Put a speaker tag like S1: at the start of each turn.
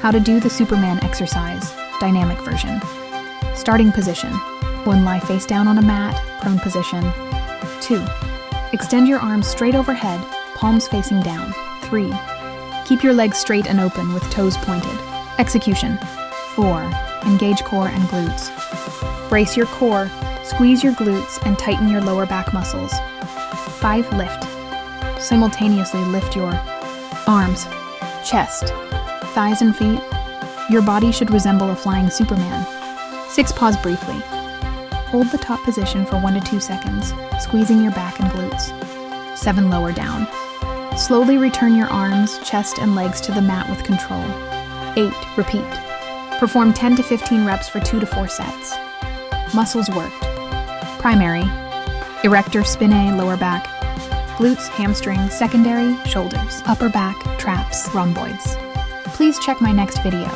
S1: How to do the Superman exercise, dynamic version. Starting position. 1. Lie face down on a mat, prone position. 2. Extend your arms straight overhead, palms facing down. 3. Keep your legs straight and open with toes pointed. Execution. 4. Engage core and glutes. Brace your core, squeeze your glutes, and tighten your lower back muscles. 5. Lift. Simultaneously lift your arms, chest, thighs, and feet. Your body should resemble a flying Superman. 6. Pause briefly. Hold the top position for 1 to 2 seconds, squeezing your back and glutes. 7. Lower down. Slowly return your arms, chest, and legs to the mat with control. 8. Repeat. Perform 10 to 15 reps for 2 to 4 sets. Muscles worked. Primary. Erector Spinae, lower back. Glutes, hamstrings. Secondary, shoulders. Upper back, traps, rhomboids. Please check my next video.